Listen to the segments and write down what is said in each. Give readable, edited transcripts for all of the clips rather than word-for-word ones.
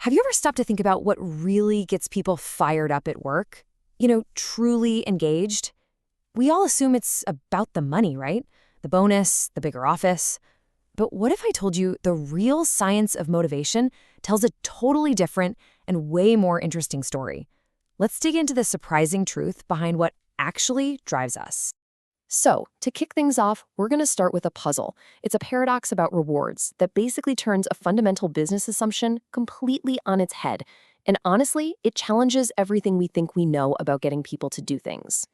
Have you ever stopped to think about what really gets people fired up at work? Truly engaged? We all assume it's about the money, right? The bonus, the bigger office. But what if I told you the real science of motivation tells a totally different and way more interesting story? Let's dig into the surprising truth behind what actually drives us. So, to kick things off, we're going to start with a puzzle. It's a paradox about rewards that basically turns a fundamental business assumption completely on its head. And honestly, it challenges everything we think we know about getting people to do things.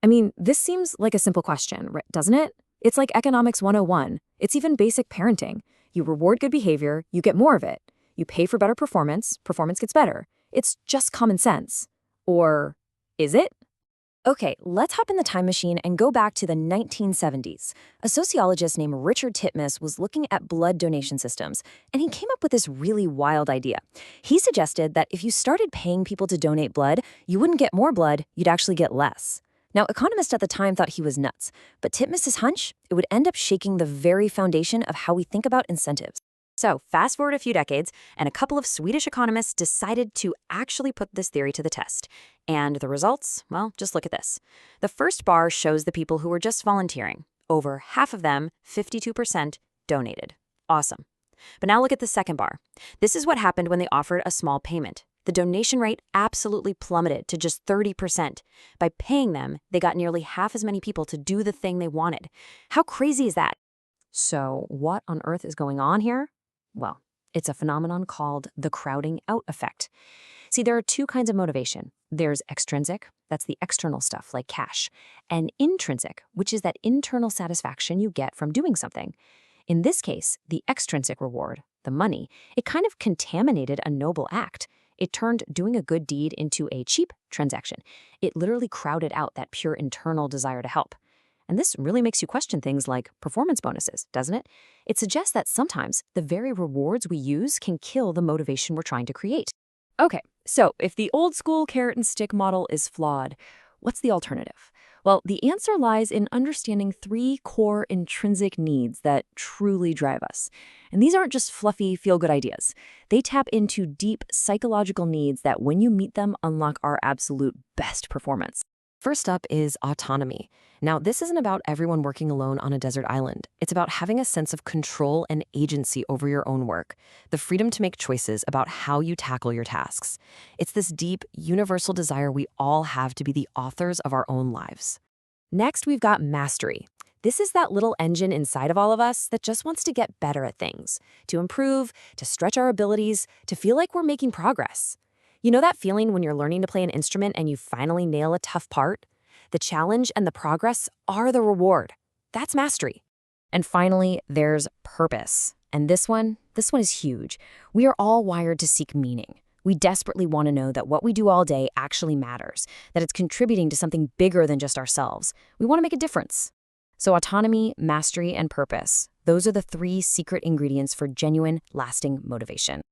I mean, this seems like a simple question, doesn't it? It's like economics 101. It's even basic parenting. You reward good behavior, you get more of it. You pay for better performance, performance gets better. It's just common sense. Or is it? Okay, let's hop in the time machine and go back to the 1970s. A sociologist named Richard Titmuss was looking at blood donation systems, and he came up with this really wild idea. He suggested that if you started paying people to donate blood, you wouldn't get more blood, you'd actually get less. Now, economists at the time thought he was nuts, but Titmuss's hunch, it would end up shaking the very foundation of how we think about incentives. So, fast forward a few decades, and a couple of Swedish economists decided to actually put this theory to the test. And the results? Well, just look at this. The first bar shows the people who were just volunteering. Over half of them, 52%, donated. Awesome. But now look at the second bar. This is what happened when they offered a small payment. The donation rate absolutely plummeted to just 30%. By paying them, they got nearly half as many people to do the thing they wanted. How crazy is that? So, what on earth is going on here? Well, it's a phenomenon called the crowding out effect. See, there are two kinds of motivation. There's extrinsic, that's the external stuff like cash, and intrinsic, which is that internal satisfaction you get from doing something. In this case, the extrinsic reward, the money, it kind of contaminated a noble act. It turned doing a good deed into a cheap transaction. It literally crowded out that pure internal desire to help. And this really makes you question things like performance bonuses, doesn't it? It suggests that sometimes the very rewards we use can kill the motivation we're trying to create. Okay, so if the old school carrot and stick model is flawed, what's the alternative? Well, the answer lies in understanding three core intrinsic needs that truly drive us. And these aren't just fluffy, feel-good ideas. They tap into deep psychological needs that, when you meet them, unlock our absolute best performance. First up is autonomy. Now, this isn't about everyone working alone on a desert island. It's about having a sense of control and agency over your own work, the freedom to make choices about how you tackle your tasks. It's this deep, universal desire we all have to be the authors of our own lives. Next, we've got mastery. This is that little engine inside of all of us that just wants to get better at things, to improve, to stretch our abilities, to feel like we're making progress. You know that feeling when you're learning to play an instrument and you finally nail a tough part? The challenge and the progress are the reward. That's mastery. And finally, there's purpose. And this one is huge. We are all wired to seek meaning. We desperately want to know that what we do all day actually matters, that it's contributing to something bigger than just ourselves. We want to make a difference. So autonomy, mastery, and purpose, those are the three secret ingredients for genuine, lasting motivation.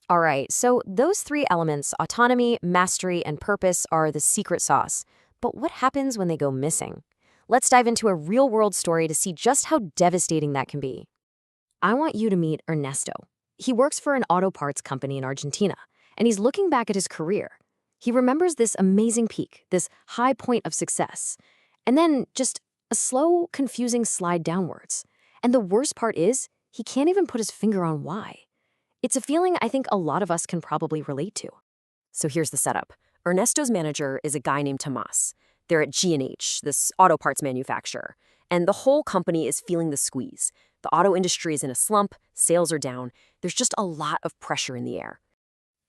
All right, so those three elements, autonomy, mastery, and purpose, are the secret sauce. But what happens when they go missing? Let's dive into a real-world story to see just how devastating that can be. I want you to meet Ernesto. He works for an auto parts company in Argentina, and he's looking back at his career. He remembers this amazing peak, this high point of success, and then just a slow, confusing slide downwards. And the worst part is, he can't even put his finger on why. It's a feeling I think a lot of us can probably relate to. So here's the setup. Ernesto's manager is a guy named Tomas. They're at G&H, this auto parts manufacturer, and the whole company is feeling the squeeze. The auto industry is in a slump, sales are down, there's just a lot of pressure in the air.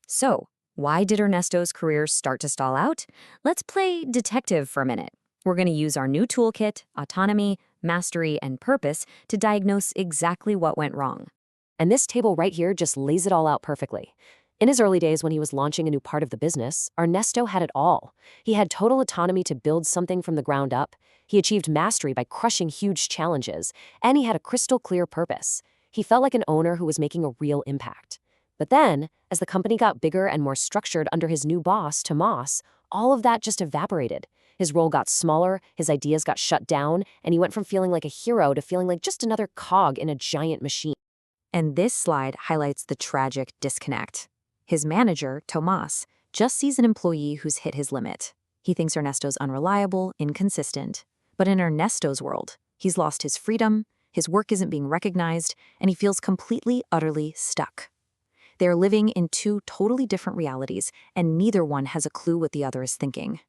So, why did Ernesto's career start to stall out? Let's play detective for a minute. We're going to use our new toolkit, autonomy, mastery, and purpose, to diagnose exactly what went wrong. And this table right here just lays it all out perfectly. In his early days when he was launching a new part of the business, Ernesto had it all. He had total autonomy to build something from the ground up. He achieved mastery by crushing huge challenges, and he had a crystal clear purpose. He felt like an owner who was making a real impact. But then, as the company got bigger and more structured under his new boss, Tomas, all of that just evaporated. His role got smaller, his ideas got shut down, and he went from feeling like a hero to feeling like just another cog in a giant machine. And this slide highlights the tragic disconnect. His manager, Tomas, just sees an employee who's hit his limit. He thinks Ernesto's unreliable, inconsistent. But in Ernesto's world, he's lost his freedom, his work isn't being recognized, and he feels completely, utterly stuck. They're living in two totally different realities, and neither one has a clue what the other is thinking.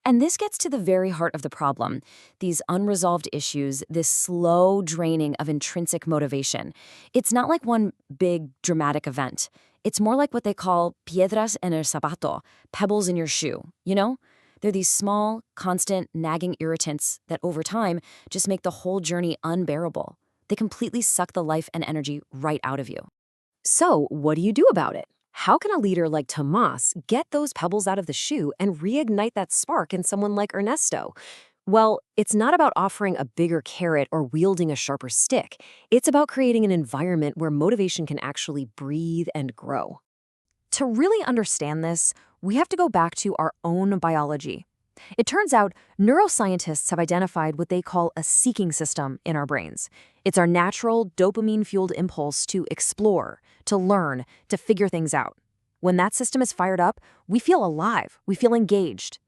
And this gets to the very heart of the problem, these unresolved issues, this slow draining of intrinsic motivation. It's not like one big, dramatic event. It's more like what they call piedras en el zapato, pebbles in your shoe, you know? They're these small, constant, nagging irritants that over time just make the whole journey unbearable. They completely suck the life and energy right out of you. So, what do you do about it? How can a leader like Tomas get those pebbles out of the shoe and reignite that spark in someone like Ernesto? Well, it's not about offering a bigger carrot or wielding a sharper stick. It's about creating an environment where motivation can actually breathe and grow. To really understand this, we have to go back to our own biology. It turns out neuroscientists have identified what they call a seeking system in our brains. It's our natural dopamine-fueled impulse to explore, to learn, to figure things out. When that system is fired up, we feel alive, we feel engaged.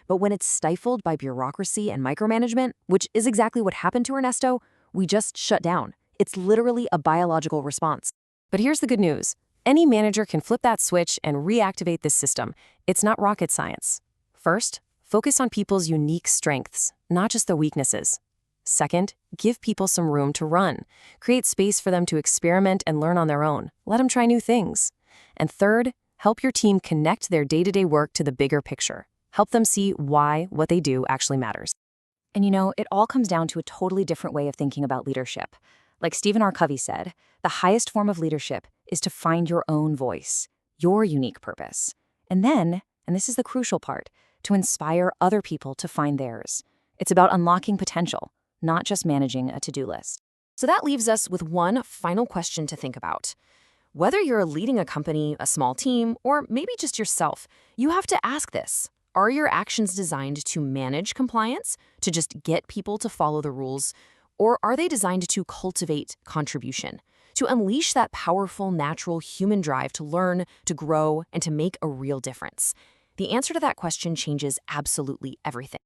But when it's stifled by bureaucracy and micromanagement, which is exactly what happened to Ernesto, we just shut down. It's literally a biological response. But here's the good news. Any manager can flip that switch and reactivate this system. It's not rocket science. First, focus on people's unique strengths, not just their weaknesses. Second, give people some room to run. Create space for them to experiment and learn on their own. Let them try new things. And third, help your team connect their day-to-day work to the bigger picture. Help them see why what they do actually matters. And you know, it all comes down to a totally different way of thinking about leadership. Like Stephen R. Covey said, the highest form of leadership is to find your own voice, your unique purpose. And then, and this is the crucial part, to inspire other people to find theirs. It's about unlocking potential, not just managing a to-do list. So that leaves us with one final question to think about. Whether you're leading a company, a small team, or maybe just yourself, you have to ask this. Are your actions designed to manage compliance, to just get people to follow the rules, or are they designed to cultivate contribution, to unleash that powerful, natural human drive to learn, to grow, and to make a real difference? The answer to that question changes absolutely everything.